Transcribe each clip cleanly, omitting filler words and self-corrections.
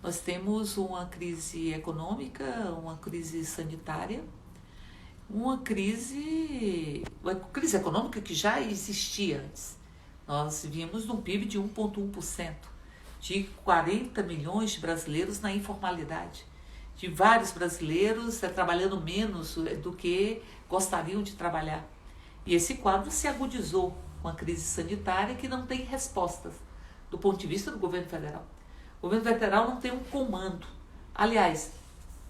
Nós temos uma crise econômica, uma crise sanitária, uma crise econômica que já existia antes. Nós vimos um PIB de 1,1%, de 40 milhões de brasileiros na informalidade, de vários brasileiros trabalhando menos do que gostariam de trabalhar. E esse quadro se agudizou com a crise sanitária que não tem respostas do ponto de vista do governo federal. O governo federal não tem um comando. Aliás,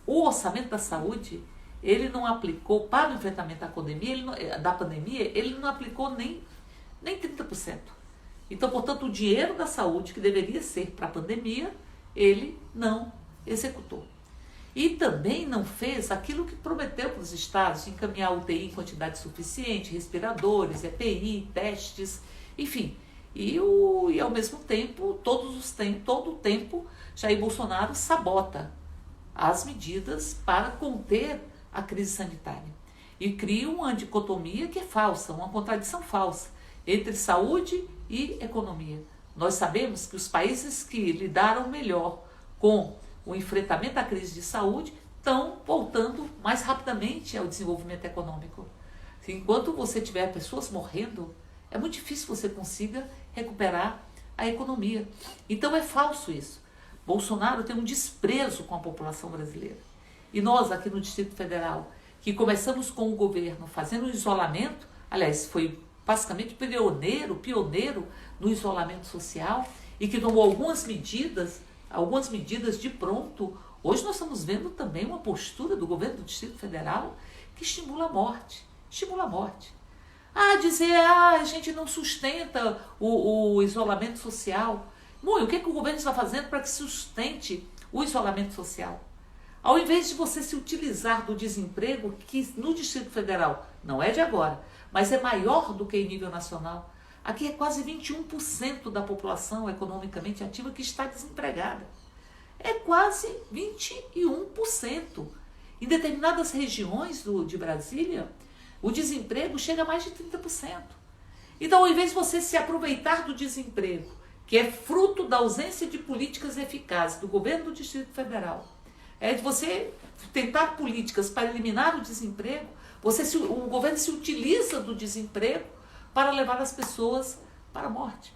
o orçamento da saúde, ele não aplicou para o enfrentamento da pandemia, ele não aplicou nem 30%. Então, portanto, o dinheiro da saúde, que deveria ser para a pandemia, ele não executou. E também não fez aquilo que prometeu para os estados, encaminhar UTI em quantidade suficiente, respiradores, EPI, testes, enfim. E ao mesmo tempo, todo o tempo, Jair Bolsonaro sabota as medidas para conter a crise sanitária. E cria uma dicotomia que é falsa, uma contradição falsa entre saúde e economia. Nós sabemos que os países que lidaram melhor com o enfrentamento da crise de saúde estão voltando mais rapidamente ao desenvolvimento econômico. Enquanto você tiver pessoas morrendo, é muito difícil você consiga recuperar a economia. Então é falso isso. Bolsonaro tem um desprezo com a população brasileira. E nós aqui no Distrito Federal, que começamos com o governo fazendo um isolamento, aliás, foi basicamente pioneiro no isolamento social e que tomou algumas medidas de pronto. Hoje nós estamos vendo também uma postura do governo do Distrito Federal que estimula a morte. A gente não sustenta o isolamento social. Bom, e o que o governo está fazendo para que sustente o isolamento social? Ao invés de você se utilizar do desemprego, que no Distrito Federal não é de agora, mas é maior do que em nível nacional. Aqui é quase 21% da população economicamente ativa que está desempregada. É quase 21%. Em determinadas regiões de Brasília, o desemprego chega a mais de 30%. Então, ao invés de você se aproveitar do desemprego, que é fruto da ausência de políticas eficazes do governo do Distrito Federal, é de você tentar políticas para eliminar o desemprego, o governo se utiliza do desemprego para levar as pessoas para a morte,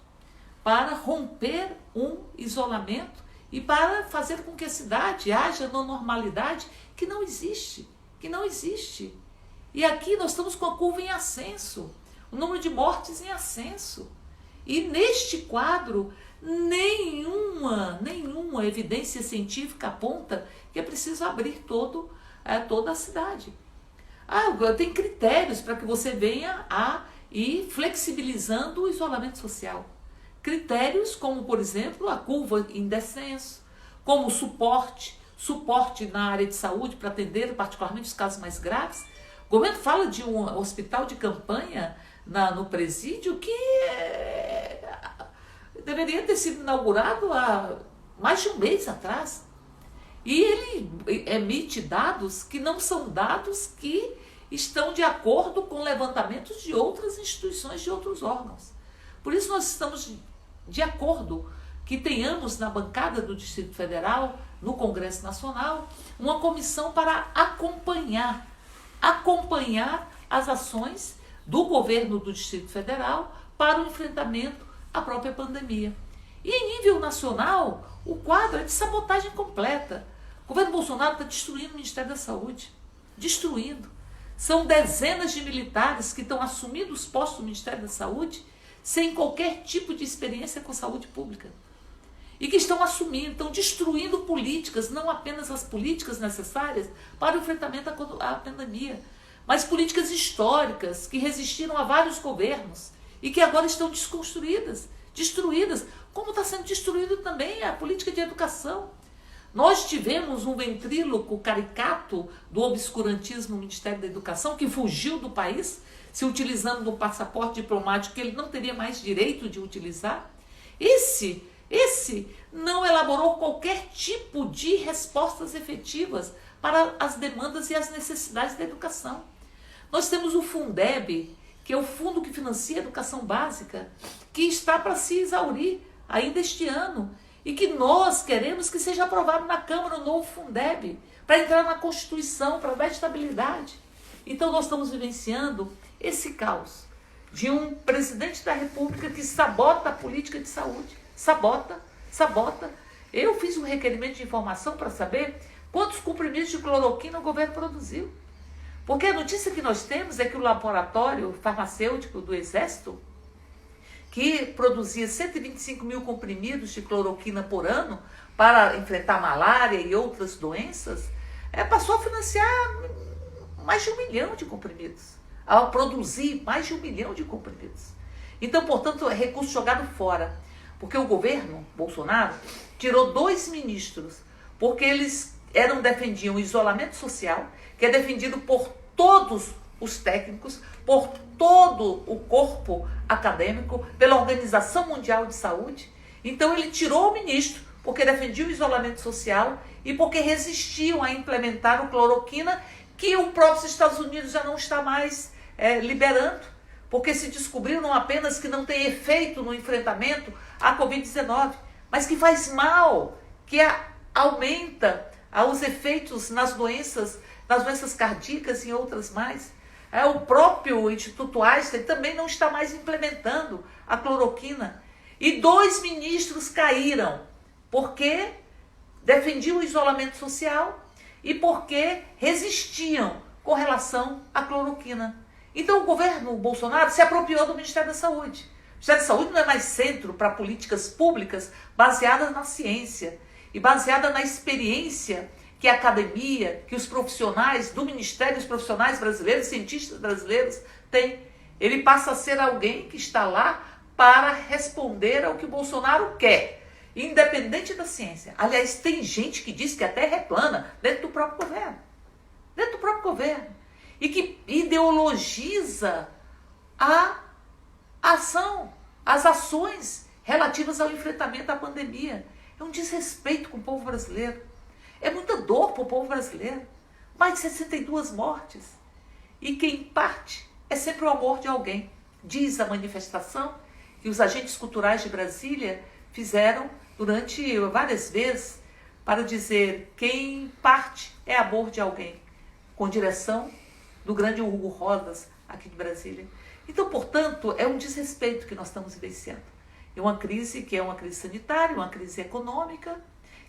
para romper um isolamento e para fazer com que a cidade haja na normalidade que não existe. E aqui nós estamos com a curva em ascenso, o número de mortes em ascenso. E neste quadro, nenhuma evidência científica aponta que é preciso abrir toda a cidade. Tem critérios para que você venha a ir flexibilizando o isolamento social. Critérios como, por exemplo, a curva em descenso, como suporte na área de saúde para atender particularmente os casos mais graves. O governo fala de um hospital de campanha no presídio que deveria ter sido inaugurado há mais de um mês atrás. E ele emite dados que não são dados que estão de acordo com levantamentos de outras instituições, de outros órgãos. Por isso nós estamos de acordo que tenhamos na bancada do Distrito Federal, no Congresso Nacional, uma comissão para acompanhar as ações do governo do Distrito Federal para o enfrentamento à própria pandemia. E em nível nacional, o quadro é de sabotagem completa. O governo Bolsonaro está destruindo o Ministério da Saúde. Destruindo. São dezenas de militares que estão assumindo os postos do Ministério da Saúde sem qualquer tipo de experiência com saúde pública. E que estão destruindo políticas, não apenas as políticas necessárias para o enfrentamento à pandemia, mas políticas históricas que resistiram a vários governos e que agora estão desconstruídas, destruídas, como está sendo destruído também a política de educação. Nós tivemos um ventríloco caricato do obscurantismo no Ministério da Educação que fugiu do país, se utilizando do passaporte diplomático que ele não teria mais direito de utilizar. Esse não elaborou qualquer tipo de respostas efetivas para as demandas e as necessidades da educação. Nós temos o Fundeb, que é o fundo que financia a educação básica, que está para se exaurir ainda este ano e que nós queremos que seja aprovado na Câmara o novo Fundeb, para entrar na Constituição, para dar estabilidade. Então nós estamos vivenciando esse caos de um presidente da República que sabota a política de saúde. Sabota. Eu fiz um requerimento de informação para saber quantos comprimidos de cloroquina o governo produziu. Porque a notícia que nós temos é que o laboratório farmacêutico do Exército, que produzia 125 mil comprimidos de cloroquina por ano para enfrentar malária e outras doenças, passou a financiar mais de 1 milhão de comprimidos, a produzir mais de 1 milhão de comprimidos. Então, portanto, é recurso jogado fora, porque o governo Bolsonaro tirou 2 ministros, porque eles defendiam o isolamento social, que é defendido por todos os técnicos, por todo o corpo acadêmico, pela Organização Mundial de Saúde. Então ele tirou o ministro, porque defendia o isolamento social e porque resistiam a implementar o cloroquina, que o próprio Estados Unidos já não está mais liberando, porque se descobriu não apenas que não tem efeito no enfrentamento à Covid-19, mas que faz mal, que aumenta os efeitos nas doenças cardíacas e outras mais. O próprio Instituto Einstein também não está mais implementando a cloroquina. E 2 ministros caíram porque defendiam o isolamento social e porque resistiam com relação à cloroquina. Então o governo Bolsonaro se apropriou do Ministério da Saúde. O Ministério da Saúde não é mais centro para políticas públicas baseadas na ciência e baseada na experiência que a academia, que os profissionais do Ministério, os profissionais brasileiros, cientistas brasileiros têm. Ele passa a ser alguém que está lá para responder ao que o Bolsonaro quer, independente da ciência. Aliás, tem gente que diz que a Terra é plana dentro do próprio governo. Dentro do próprio governo. E que ideologiza a ação, as ações relativas ao enfrentamento à pandemia. É um desrespeito com o povo brasileiro. É muita dor para o povo brasileiro. Mais de 62 mortes. E quem parte é sempre o amor de alguém. Diz a manifestação que os agentes culturais de Brasília fizeram durante várias vezes para dizer quem parte é amor de alguém. Com direção do grande Hugo Rodas, aqui de Brasília. Então, portanto, é um desrespeito que nós estamos vivenciando. É uma crise que é uma crise sanitária, uma crise econômica,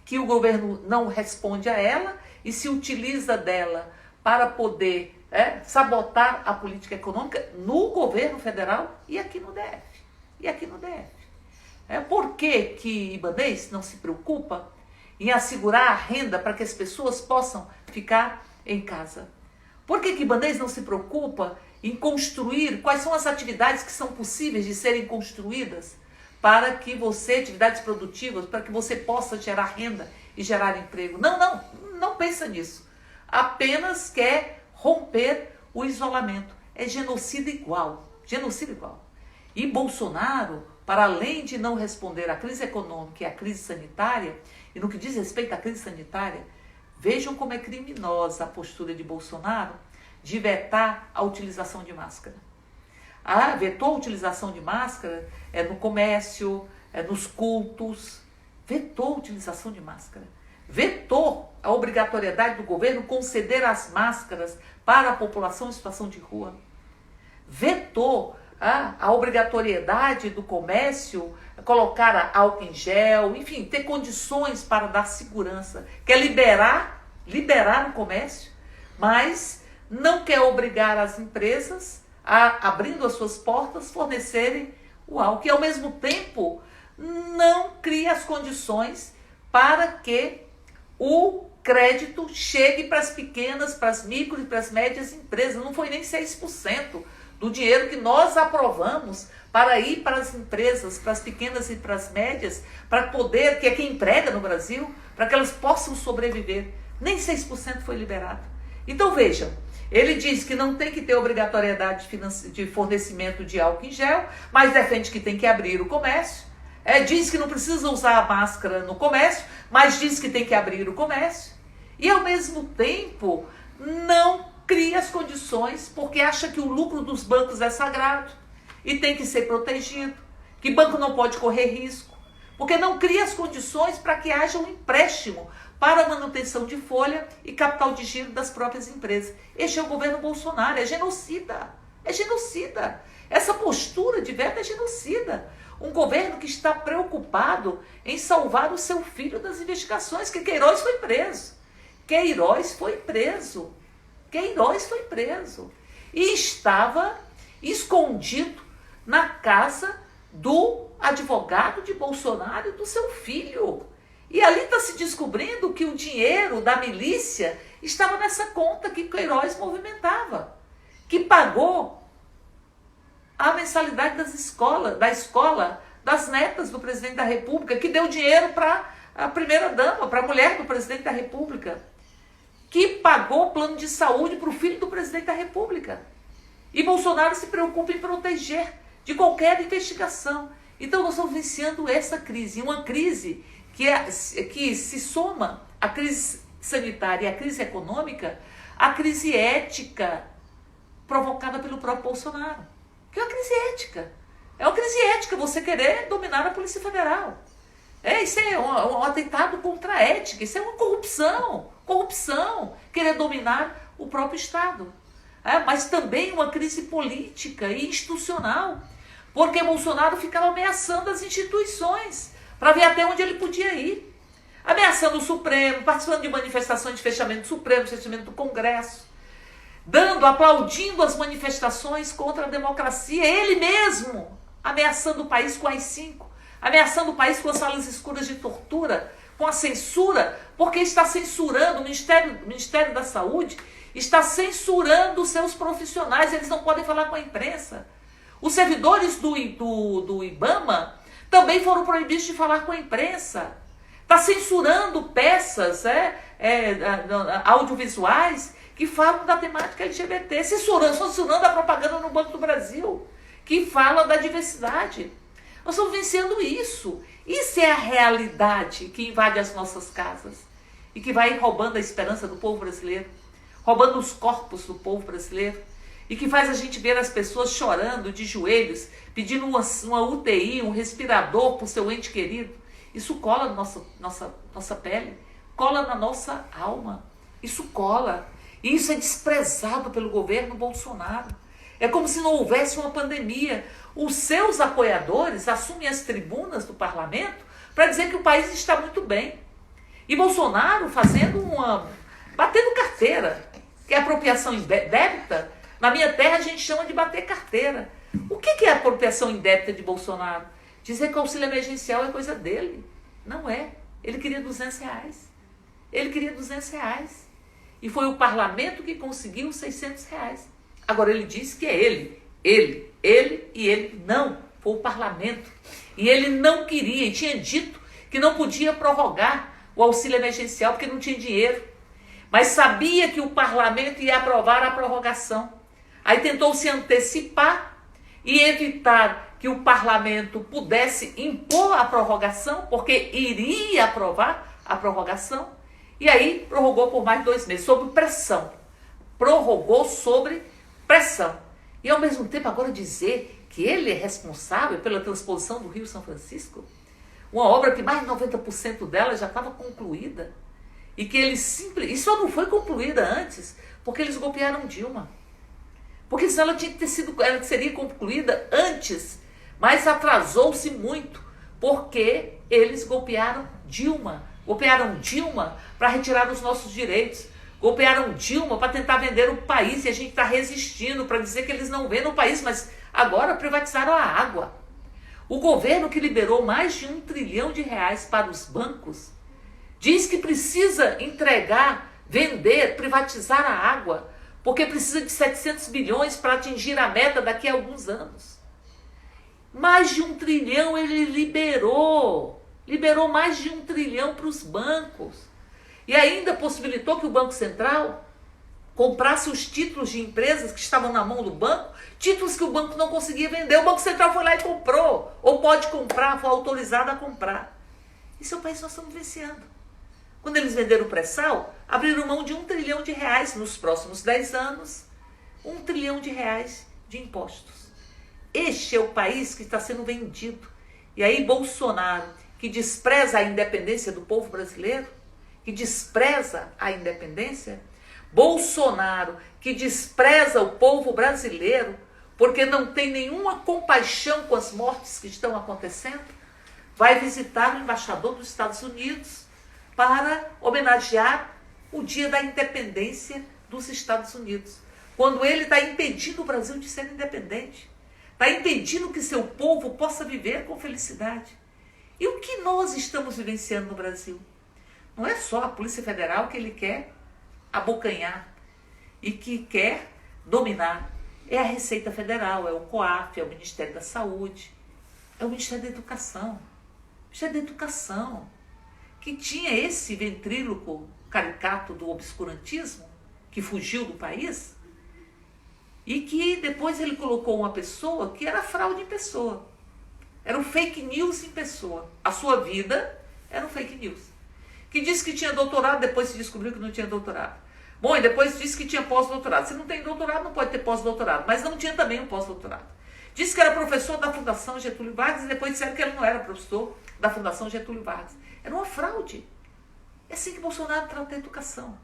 que o governo não responde a ela e se utiliza dela para poder sabotar a política econômica no governo federal e aqui no DF. Por que Ibanez não se preocupa em assegurar a renda para que as pessoas possam ficar em casa? Por que Ibanez não se preocupa em construir quais são as atividades que são possíveis de serem construídas para que atividades produtivas, para que você possa gerar renda e gerar emprego? Não pensa nisso. Apenas quer romper o isolamento. É genocídio igual. E Bolsonaro, para além de não responder à crise econômica e à crise sanitária, e no que diz respeito à crise sanitária, vejam como é criminosa a postura de Bolsonaro de vetar a utilização de máscara. Vetou a utilização de máscara no comércio, nos cultos. Vetou a utilização de máscara. Vetou a obrigatoriedade do governo conceder as máscaras para a população em situação de rua. Vetou a obrigatoriedade do comércio colocar álcool em gel, enfim, ter condições para dar segurança. Quer liberar o comércio, mas não quer obrigar as empresas abrindo as suas portas, fornecerem o álcool. E, ao mesmo tempo, não cria as condições para que o crédito chegue para as pequenas, para as micro e para as médias empresas. Não foi nem 6% do dinheiro que nós aprovamos para ir para as empresas, para as pequenas e para as médias, para poder, que é quem emprega no Brasil, para que elas possam sobreviver. Nem 6% foi liberado. Então, vejam, ele diz que não tem que ter obrigatoriedade de fornecimento de álcool em gel, mas defende que tem que abrir o comércio. Diz que não precisa usar a máscara no comércio, mas diz que tem que abrir o comércio. E, ao mesmo tempo, não cria as condições, porque acha que o lucro dos bancos é sagrado e tem que ser protegido, que banco não pode correr risco, porque não cria as condições para que haja um empréstimo para a manutenção de folha e capital de giro das próprias empresas. Este é o governo Bolsonaro, é genocida, é genocida. Essa postura de veto é genocida. Um governo que está preocupado em salvar o seu filho das investigações, que Queiroz foi preso. Queiroz foi preso. Queiroz foi preso. E estava escondido na casa do advogado de Bolsonaro e do seu filho. E ali está se descobrindo que o dinheiro da milícia estava nessa conta que Queiroz movimentava, que pagou a mensalidade da escola das netas do presidente da República, que deu dinheiro para a primeira-dama, para a mulher do presidente da República, que pagou o plano de saúde para o filho do presidente da República. E Bolsonaro se preocupa em proteger de qualquer investigação. Então nós estamos vivenciando essa crise, uma crise que se soma à crise sanitária e à crise econômica, à crise ética provocada pelo próprio Bolsonaro. Que é uma crise ética. É uma crise ética você querer dominar a Polícia Federal. Isso é um atentado contra a ética, isso é uma corrupção, querer dominar o próprio Estado. Mas também uma crise política e institucional, porque Bolsonaro ficava ameaçando as instituições para ver até onde ele podia ir. Ameaçando o Supremo, participando de manifestações de fechamento do Supremo, de fechamento do Congresso, aplaudindo as manifestações contra a democracia, ele mesmo ameaçando o país com AI-5, ameaçando o país com as salas escuras de tortura, com a censura, porque está censurando, o Ministério da Saúde está censurando os seus profissionais, eles não podem falar com a imprensa. Os servidores do IBAMA também foram proibidos de falar com a imprensa. Está censurando peças audiovisuais que falam da temática LGBT, censurando a propaganda no Banco do Brasil, que fala da diversidade. Nós estamos vencendo isso. Isso é a realidade que invade as nossas casas e que vai roubando a esperança do povo brasileiro, roubando os corpos do povo brasileiro e que faz a gente ver as pessoas chorando de joelhos, pedindo uma UTI, um respirador para o seu ente querido. Isso cola na nossa pele, cola na nossa alma. Isso cola. E isso é desprezado pelo governo Bolsonaro. É como se não houvesse uma pandemia. Os seus apoiadores assumem as tribunas do parlamento para dizer que o país está muito bem. E Bolsonaro batendo carteira, que é apropriação indébita. Na minha terra a gente chama de bater carteira. O que é a apropriação indébita de Bolsonaro? Dizer que o auxílio emergencial é coisa dele. Não é. Ele queria R$200. Ele queria R$200. E foi o parlamento que conseguiu R$600. Agora ele disse que é ele e ele não. Foi o parlamento. E ele não queria, e tinha dito que não podia prorrogar o auxílio emergencial porque não tinha dinheiro. Mas sabia que o parlamento ia aprovar a prorrogação. Aí tentou se antecipar e evitar que o parlamento pudesse impor a prorrogação, porque iria aprovar a prorrogação. E aí prorrogou por mais 2 meses, sob pressão. Prorrogou sobre pressão. E ao mesmo tempo agora dizer que ele é responsável pela transposição do Rio São Francisco, uma obra que mais de 90% dela já estava concluída, e que ele e só não foi concluída antes, porque eles golpearam Dilma. Porque senão ela seria concluída antes, mas atrasou-se muito, porque eles golpearam Dilma. Golpearam Dilma para retirar os nossos direitos. Golpearam Dilma para tentar vender o país, e a gente está resistindo para dizer que eles não vendem o país, mas agora privatizaram a água. O governo que liberou mais de R$1 trilhão para os bancos diz que precisa vender, privatizar a água, porque precisa de 700 bilhões para atingir a meta daqui a alguns anos. Mais de R$1 trilhão ele liberou mais de R$1 trilhão para os bancos. E ainda possibilitou que o Banco Central comprasse os títulos de empresas que estavam na mão do banco, títulos que o banco não conseguia vender. O Banco Central foi lá e comprou, ou pode comprar, foi autorizado a comprar. Isso é o país que nós estamos vencendo. Quando eles venderam o pré-sal, abriram mão de R$1 trilhão nos próximos 10 anos. R$1 trilhão de impostos. Este é o país que está sendo vendido. E aí Bolsonaro, que despreza a independência do povo brasileiro, que despreza a independência, Bolsonaro, que despreza o povo brasileiro, porque não tem nenhuma compaixão com as mortes que estão acontecendo, vai visitar o embaixador dos Estados Unidos para homenagear o dia da independência dos Estados Unidos, quando ele está impedindo o Brasil de ser independente, está impedindo que seu povo possa viver com felicidade. E o que nós estamos vivenciando no Brasil? Não é só a Polícia Federal que ele quer abocanhar e que quer dominar. É a Receita Federal, é o COAF, é o Ministério da Saúde, é o Ministério da Educação. O Ministério da Educação, que tinha esse ventríloco caricato do obscurantismo, que fugiu do país, e que depois ele colocou uma pessoa que era fraude em pessoa. Era um fake news em pessoa. A sua vida era um fake news. Que disse que tinha doutorado, depois se descobriu que não tinha doutorado. Bom, e depois disse que tinha pós-doutorado. Se não tem doutorado, não pode ter pós-doutorado. Mas não tinha também um pós-doutorado. Disse que era professor da Fundação Getúlio Vargas e depois disseram que ele não era professor da Fundação Getúlio Vargas. Era uma fraude. É assim que Bolsonaro trata a educação.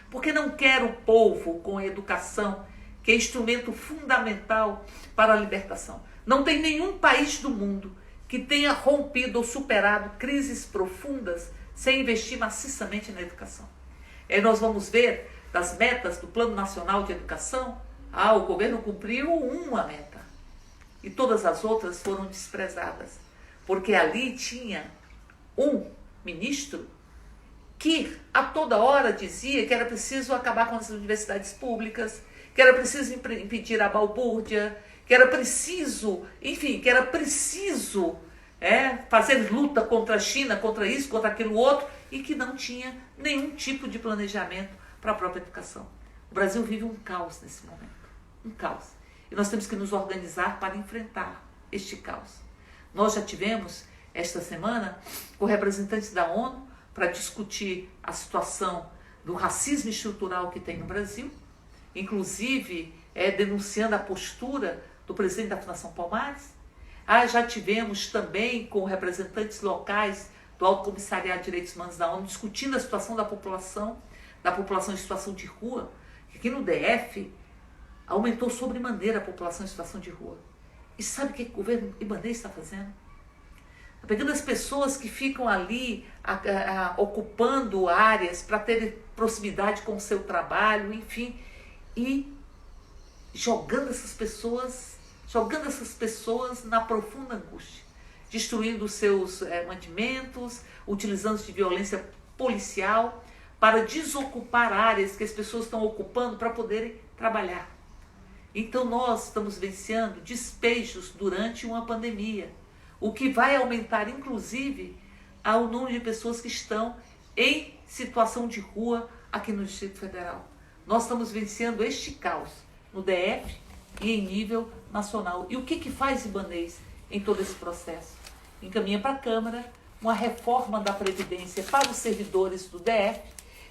Porque não quer o povo com a educação, que é instrumento fundamental para a libertação. Não tem nenhum país do mundo que tenha rompido ou superado crises profundas sem investir maciçamente na educação. E aí nós vamos ver das metas do Plano Nacional de Educação, o governo cumpriu uma meta e todas as outras foram desprezadas, porque ali tinha um ministro que a toda hora dizia que era preciso acabar com as universidades públicas, que era preciso impedir a balbúrdia, que era preciso, enfim, que era preciso fazer luta contra a China, contra isso, contra aquilo outro, e que não tinha nenhum tipo de planejamento para a própria educação. O Brasil vive um caos nesse momento, um caos. E nós temos que nos organizar para enfrentar este caos. Nós já tivemos, esta semana, com representantes da ONU para discutir a situação do racismo estrutural que tem no Brasil, inclusive denunciando a postura do presidente da Fundação Palmares. Já tivemos também com representantes locais do Alto Comissariado de Direitos Humanos da ONU discutindo a situação da população em situação de rua, que aqui no DF aumentou sobremaneira a população em situação de rua. E sabe o que o governo libanês está fazendo? Está pegando as pessoas que ficam ali ocupando áreas para terem proximidade com o seu trabalho, enfim, e jogando essas pessoas na profunda angústia, destruindo os seus mantimentos, utilizando-se de violência policial para desocupar áreas que as pessoas estão ocupando para poderem trabalhar. Então nós estamos vivenciando despejos durante uma pandemia, o que vai aumentar inclusive o número de pessoas que estão em situação de rua aqui no Distrito Federal. Nós estamos vivenciando este caos no DF e em nível nacional. E o que faz Ibanez em todo esse processo? Encaminha para a Câmara uma reforma da Previdência para os servidores do DF,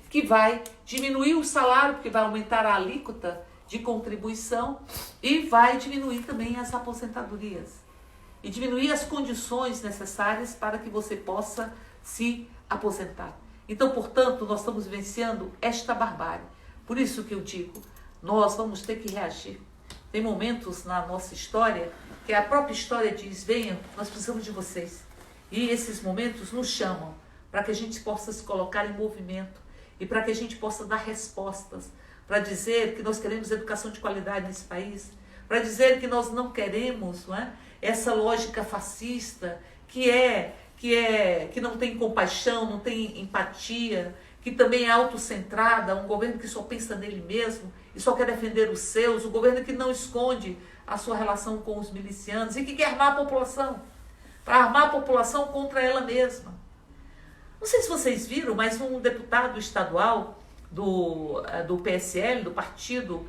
que vai diminuir o salário, porque vai aumentar a alíquota de contribuição e vai diminuir também as aposentadorias. E diminuir as condições necessárias para que você possa se aposentar. Então, portanto, nós estamos vivenciando esta barbárie. Por isso que eu digo, nós vamos ter que reagir. Tem momentos na nossa história que a própria história diz, venham, nós precisamos de vocês. E esses momentos nos chamam para que a gente possa se colocar em movimento e para que a gente possa dar respostas, para dizer que nós queremos educação de qualidade nesse país, para dizer que nós não queremos essa lógica fascista que não tem compaixão, não tem empatia, que também é autocentrada, um governo que só pensa nele mesmo e só quer defender os seus, um governo que não esconde a sua relação com os milicianos e que quer armar a população, para armar a população contra ela mesma. Não sei se vocês viram, mas um deputado estadual do PSL, do partido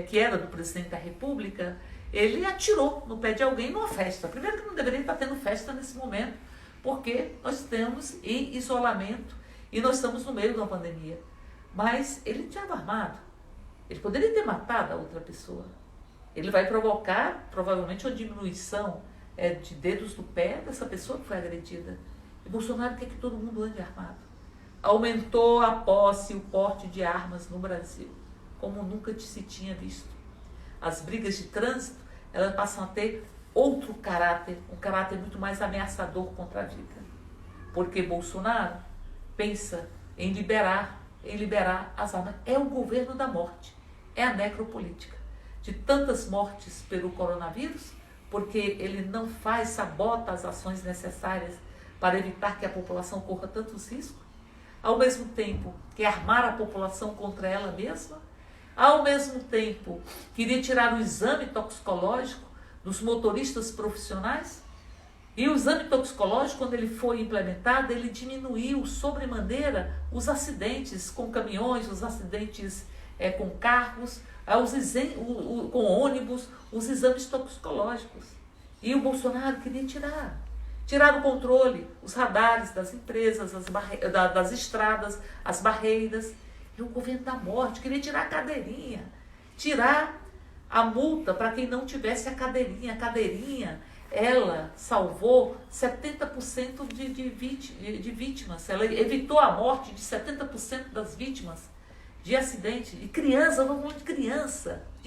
que era do presidente da República, ele atirou no pé de alguém numa festa. Primeiro que não deveria estar tendo festa nesse momento, porque nós estamos em isolamento e nós estamos no meio de uma pandemia. Mas ele estava armado. Ele poderia ter matado a outra pessoa. Ele vai provocar, provavelmente, uma diminuição de dedos do pé dessa pessoa que foi agredida. E Bolsonaro quer que todo mundo ande armado. Aumentou a posse e o porte de armas no Brasil, como nunca se tinha visto. As brigas de trânsito, elas passam a ter outro caráter, um caráter muito mais ameaçador contra a vida. Porque Bolsonaro pensa em liberar as armas. É o governo da morte, é a necropolítica. De tantas mortes pelo coronavírus, porque ele não sabota as ações necessárias para evitar que a população corra tantos riscos, ao mesmo tempo que armar a população contra ela mesma, ao mesmo tempo queria tirar o exame toxicológico dos motoristas profissionais, e o exame toxicológico, quando ele foi implementado, ele diminuiu sobremaneira os acidentes com caminhões, os acidentes com carros, com ônibus, os exames toxicológicos. E o Bolsonaro queria tirar o controle, os radares das empresas, das estradas, as barreiras. E o governo da morte queria tirar a cadeirinha, tirar a multa para quem não tivesse a cadeirinha. A cadeirinha, ela salvou 70% de vítimas. Ela evitou a morte de 70% das vítimas de acidente. De criança, vamos falar de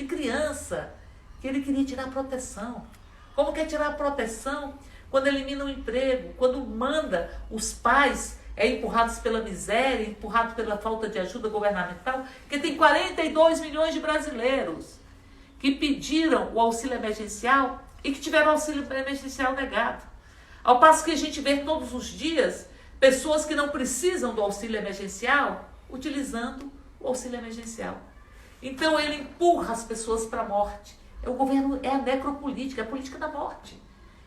criança, que ele queria tirar a proteção. Como quer tirar a proteção quando elimina o emprego, quando manda os pais empurrados pela miséria, empurrados pela falta de ajuda governamental, que tem 42 milhões de brasileiros que pediram o auxílio emergencial e que tiveram o auxílio emergencial negado. Ao passo que a gente vê todos os dias pessoas que não precisam do auxílio emergencial utilizando o auxílio emergencial. Então ele empurra as pessoas para a morte. O governo é a necropolítica, é a política da morte.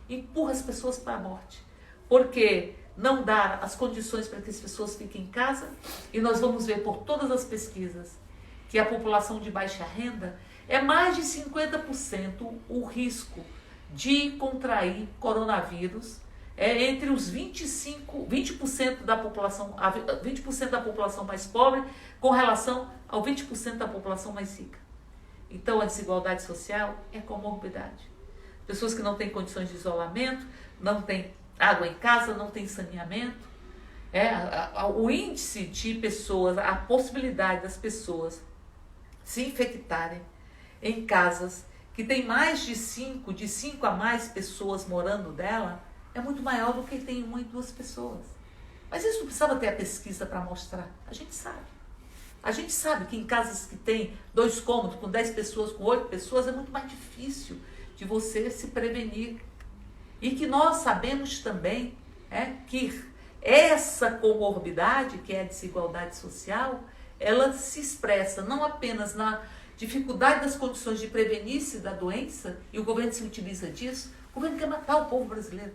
Empurra as pessoas para a morte. Porque não dá as condições para que as pessoas fiquem em casa, e nós vamos ver por todas as pesquisas que a população de baixa renda é mais de 50% o risco de contrair coronavírus, entre os 20% da população, 20% da população mais pobre com relação ao 20% da população mais rica. Então a desigualdade social é comorbidade. Pessoas que não têm condições de isolamento, não têm água em casa, não têm saneamento. O índice de pessoas, a possibilidade das pessoas se infectarem em casas que tem mais de 5 a mais pessoas morando dela, é muito maior do que tem 1 e 2 pessoas. Mas isso não precisava ter a pesquisa para mostrar. A gente sabe. A gente sabe que em casas que tem 2 cômodos, com 10 pessoas, com 8 pessoas, é muito mais difícil de você se prevenir. E que nós sabemos também que essa comorbidade, que é a desigualdade social, ela se expressa não apenas na dificuldade das condições de prevenir-se da doença, e o governo se utiliza disso. O governo quer matar o povo brasileiro.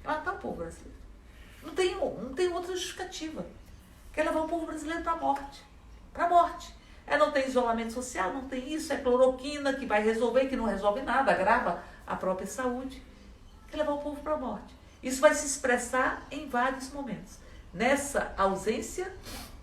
Quer matar o povo brasileiro. Não tem outra justificativa. Quer levar o povo brasileiro para a morte. Para a morte. Não tem isolamento social, não tem isso, é cloroquina que vai resolver, que não resolve nada, agrava a própria saúde. Quer levar o povo para a morte. Isso vai se expressar em vários momentos. Nessa ausência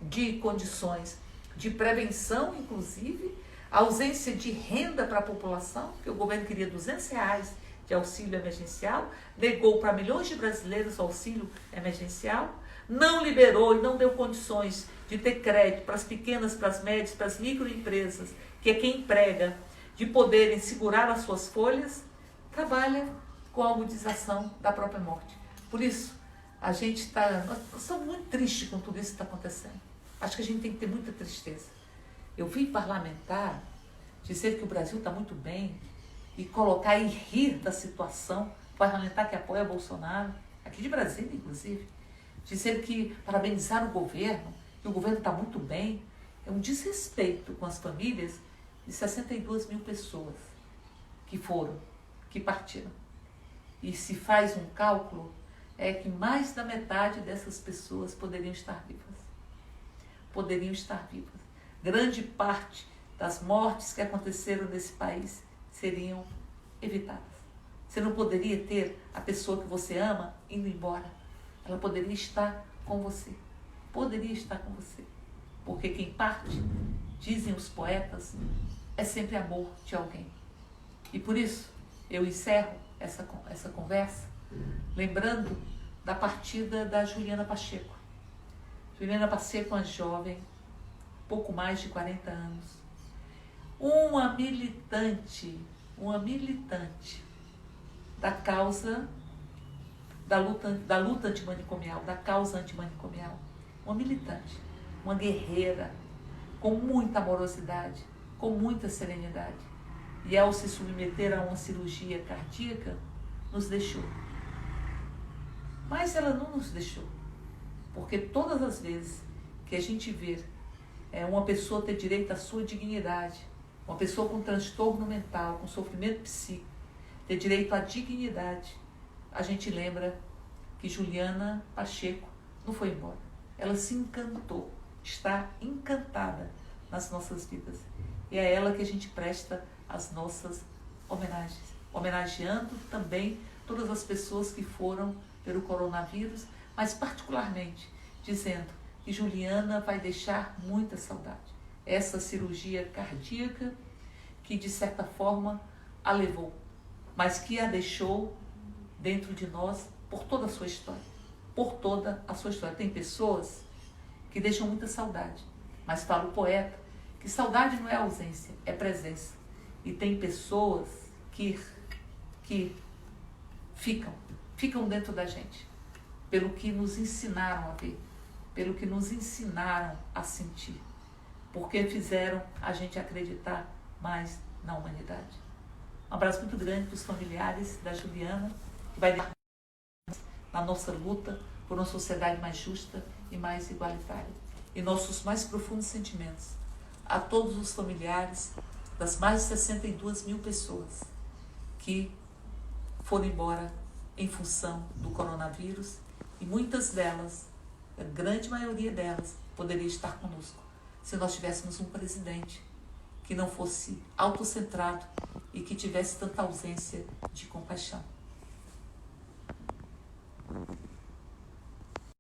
de condições de prevenção, inclusive, a ausência de renda para a população, que o governo queria R$200 de auxílio emergencial, negou para milhões de brasileiros o auxílio emergencial, não liberou e não deu condições de ter crédito para as pequenas, para as médias, para as microempresas, que é quem emprega, de poderem segurar as suas folhas, trabalha com a agudização da própria morte. Por isso, nós estamos muito tristes com tudo isso que está acontecendo. Acho que a gente tem que ter muita tristeza. Eu vi parlamentar dizer que o Brasil está muito bem e colocar e rir da situação, parlamentar que apoia Bolsonaro, aqui de Brasília, inclusive, dizer que parabenizar o governo, que o governo está muito bem, é um desrespeito com as famílias de 62 mil pessoas que partiram. E se faz um cálculo, que mais da metade dessas pessoas poderiam estar vivas. Poderiam estar vivas. Grande parte das mortes que aconteceram nesse país seriam evitadas. Você não poderia ter a pessoa que você ama indo embora. Ela poderia estar com você. Poderia estar com você. Porque quem parte, dizem os poetas, é sempre amor de alguém. E por isso, eu encerro essa conversa lembrando da partida da Juliana Pacheco. Juliana Pacheco é uma jovem, pouco mais de 40 anos, uma militante da causa da luta antimanicomial, da causa antimanicomial. Uma militante, uma guerreira, com muita amorosidade, com muita serenidade. E ao se submeter a uma cirurgia cardíaca, nos deixou. Mas ela não nos deixou, porque todas as vezes que a gente vê uma pessoa ter direito à sua dignidade, uma pessoa com transtorno mental, com sofrimento psíquico, ter direito à dignidade, a gente lembra que Juliana Pacheco não foi embora. Ela se encantou, está encantada nas nossas vidas. E é a ela que a gente presta as nossas homenagens, homenageando também todas as pessoas que foram pelo coronavírus, mas particularmente dizendo que Juliana vai deixar muita saudade. Essa cirurgia cardíaca que de certa forma a levou, mas que a deixou dentro de nós por toda a sua história. Por toda a sua história. Tem pessoas que deixam muita saudade, mas fala o poeta que saudade não é ausência, é presença. E tem pessoas que ficam dentro da gente, pelo que nos ensinaram a ver, pelo que nos ensinaram a sentir, porque fizeram a gente acreditar mais na humanidade. Um abraço muito grande para os familiares da Juliana, que vai na nossa luta por uma sociedade mais justa e mais igualitária. E nossos mais profundos sentimentos a todos os familiares das mais de 62 mil pessoas que foram embora em função do coronavírus, e muitas delas, a grande maioria delas, poderia estar conosco se nós tivéssemos um presidente que não fosse autocentrado e que tivesse tanta ausência de compaixão.